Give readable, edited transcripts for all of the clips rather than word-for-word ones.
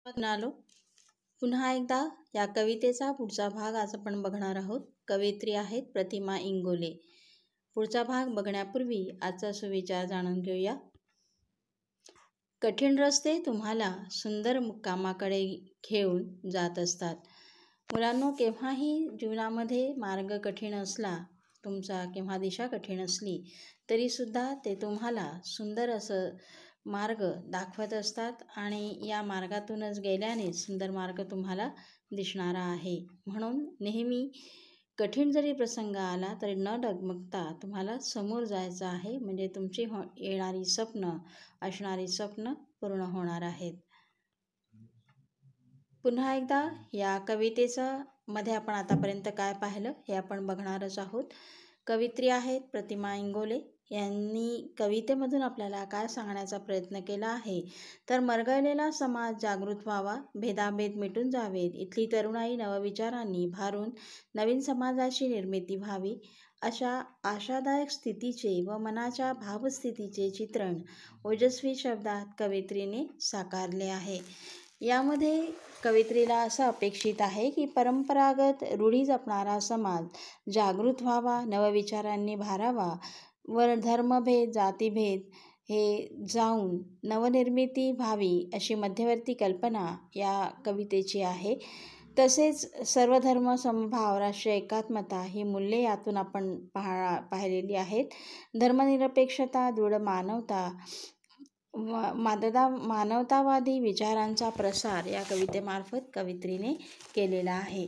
म्हणालो पुन्हा एकदा या कवितेचा पुढचा भाग आज आपण बघणार आहोत. कवयित्री आहेत प्रतिमा इंगोले. पुढचा भाग बघण्यापूर्वी आजचा सुविचार जाणून घेऊया. कठीण रस्ते तुम्हाला सुंदर मुक्कामाकडे घेऊन जात असतात. मुलांनो, केव्हाही जीवनामध्ये मार्ग कठीण असला तुमचा, केव्हा दिशा कठीण असली तरीसुद्धा ते तुम्हाला सुंदर असं मार्ग दाखवत असतात आणि या मार्गातूनच गेल्याने सुंदर मार्ग तुम्हाला दिसणारा आहे. म्हणून नेहमी कठीण जरी प्रसंग आला तरी न डगमगता तुम्हाला समोर जायचं आहे, म्हणजे तुमची येणारी स्वप्न, असणारी स्वप्न पूर्ण होणार आहेत. पुन्हा एकदा या कवितेचं मध्ये आपण आतापर्यंत काय पाहिलं हे आपण बघणारच आहोत. कवयित्री आहेत प्रतिमा इंगोले. यांनी कवितेमधून आपल्याला काय सांगण्याचा प्रयत्न केला आहे तर मरगळलेला समाज जागृत व्हावा, भेदाभेद मिटून जावेत, इथली तरुणाई नवविचारांनी भारून नवीन समाजाची निर्मिती व्हावी, अशा आशादायक स्थितीचे व मनाच्या भावस्थितीचे चित्रण ओजस्वी शब्दात कवयित्रीने साकारले आहे. यामध्ये कवयित्रीला असं अपेक्षित आहे की परंपरागत रूढी जपणारा समाज जागृत व्हावा, नवविचारांनी भारावा व धर्मभेद जातीभेद हे जाऊन नवनिर्मिती व्हावी, अशी मध्यवर्ती कल्पना या कवितेची आहे. तसेच सर्वधर्म समभाव, राष्ट्रीय एकात्मता ही मूल्ये यातून आपण पाहिलेली आहेत. धर्मनिरपेक्षता, दृढ मानवता, मानवतावादी विचारांचा प्रसार या कवितेमार्फत कवयित्रीने केलेला आहे.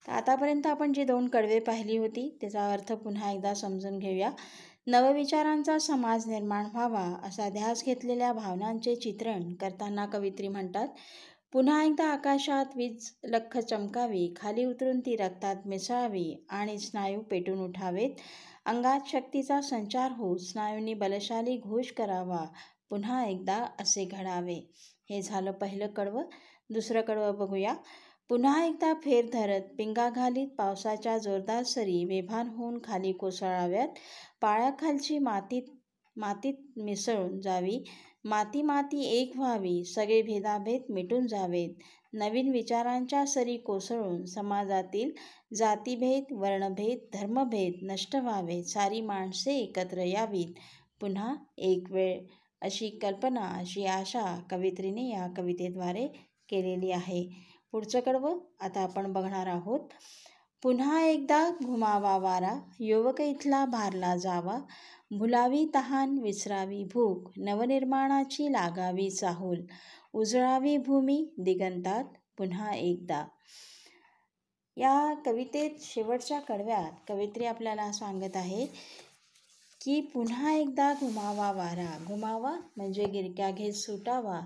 आतापर्यंत आपण जी 2 कडवे पाहिली होती त्याचा अर्थ पुन्हा एकदा समजून घेऊया. नवविचारांचा समाज निर्माण व्हावा असा ध्यास घेतलेल्या भावनांचे चित्रण करताना कवयित्री म्हणतात, पुन्हा एकदा आकाशात वीज लख्ख चमकावी, खाली उतरून ती रक्तात मिसळावी आणि स्नायू पेटून उठावेत, अंगात शक्तीचा संचार होत स्नायूंनी बलशाली घोष करावा, पुन्हा एकदा असे घडावे. हे झालं पहिलं कडवं. दुसरं कडवं बघूया. पुन्हा एकदा फेर धरत पिंगा घालीत पावसाच्या जोरदार सरी बेभान होऊन खाली कोसळाव्यात, पायाखालची मातीत मिसळून जावी, माती एक व्हावी, सगळे भेदाभेद मिटून जावेत, नवीन विचारांच्या सरी कोसळून समाजातील जातीभेद, वर्णभेद, धर्मभेद नष्ट व्हावेत, सारी माणसे एकत्र यावीत, पुन्हा एक वेळ, अशी कल्पना, अशी आशा कवयित्रीने या कवितेद्वारे केलेली आहे. पुढचं कडवं आता आपण बघणार आहोत. पुन्हा एकदा घुमावा वारा, युवक इथला भारला जावा, भुलावी तहान, विसरावी भूक, नवनिर्माणाची लागावी चाहूल, उजळावी भूमी दिगंतात पुन्हा एकदा. या कवितेत शेवटच्या कडव्यात कवयित्री आपल्याला सांगत आहे की पुन्हा एकदा घुमावा वारा. घुमावा म्हणजे गिरक्या घेत सुटावा.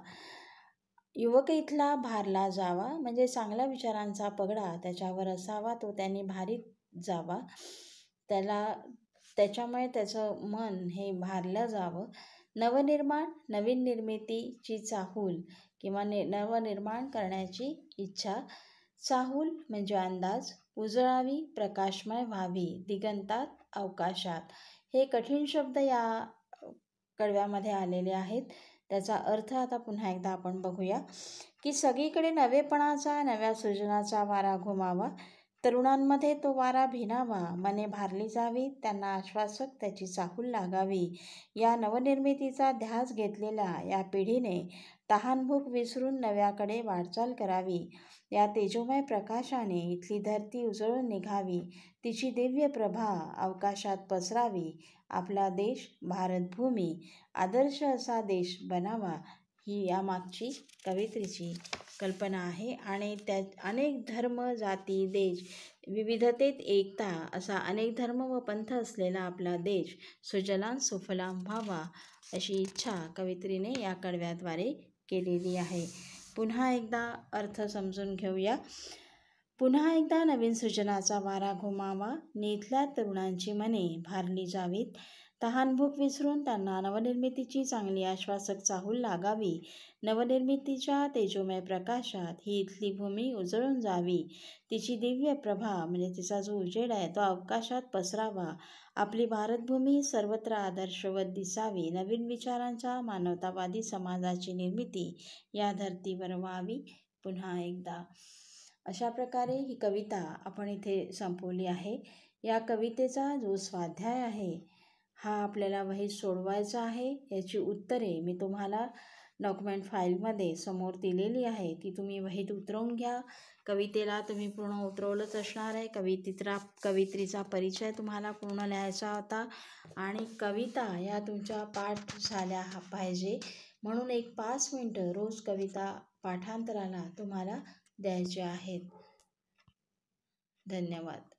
युवक इथला भारला जावा म्हणजे चांगल्या विचारांचा पगडा त्याच्यावर असावा, तो त्यांनी भारीत जावा, त्याच्यामुळे त्याचं मन हे भारलं जावं. नवनिर्माण, नवीन निर्मितीची चाहूल किंवा नवनिर्माण करण्याची इच्छा. चाहूल म्हणजे अंदाज. उजळावी, प्रकाशमय व्हावी, दिगंतात, अवकाशात. हे कठीण शब्द या कडव्यामध्ये आलेले आहेत. त्याचा अर्थ आता पुन्हा एकदा आपण बघूया की सगळीकडे नवेपणाचा, नव्या सृजनाचा वारा घुमावा, तरुणांमध्ये तो वारा भिनावा, मने भारली जावी, त्यांना आश्वासक त्याची चाहूल लागावी. या नवनिर्मितीचा ध्यास घेतलेल्या या पिढीने तहानभूक विसरून नव्याकडे वाटचाल करावी. या तेजोमय प्रकाशाने इथली धरती उजळून निघावी, तिची दिव्य प्रभा अवकाशात पसरावी, आपला देश भारतभूमी आदर्श असा देश बनावा, ही यामागची कवयित्रीची कल्पना आहे. आणि त्या अनेक धर्म, जाती, देश, विविधतेत एकता असा अनेक धर्म व पंथ असलेला आपला देश सुजलाम सुफलाम व्हावा, अशी इच्छा कवयित्रीने या कडव्याद्वारे केलेली आहे. पुन्हा एकदा अर्थ समजून घेऊया. पुन्हा एकदा नवीन सृजनाचा वारा घुमावा, इथल्या तरुणांची मने भारली जावीत, तहानभूक विसरून त्यांना नवनिर्मितीची चांगली आश्वासक चाहूल लागावी. नवनिर्मितीच्या तेजोमय प्रकाशात ही इथली भूमी उजळून जावी. तिची दिव्य प्रभा म्हणजे तिचा जो उजेड आहे तो अवकाशात पसरावा. आपली भारतभूमी सर्वत्र आदर्शवत दिसावी. नवीन विचारांच्या मानवतावादी समाजाची निर्मिती या धर्तीवर व्हावी. पुन्हा एकदा अशा प्रकारे ही कविता आपण इथे संपवली आहे. या कवितेचा जो स्वाध्याय आहे हा आपल्याला वहीत सोडवायचा आहे. याची उत्तरे मी तुम्हाला डॉक्युमेंट फाईलमध्ये समोर दिलेली आहे, ती तुम्ही वहीत उतरवून घ्या. कवितेला तुम्ही पूर्ण उतरवलंच असणार आहे. कवित्रीचा परिचय तुम्हाला पूर्ण लिहायचा होता आणि कविता ह्या तुमच्या पाठ झाल्या पाहिजे म्हणून एक 5 मिनटं रोज कविता पाठांतराला तुम्हाला द्यायचे आहेत. धन्यवाद.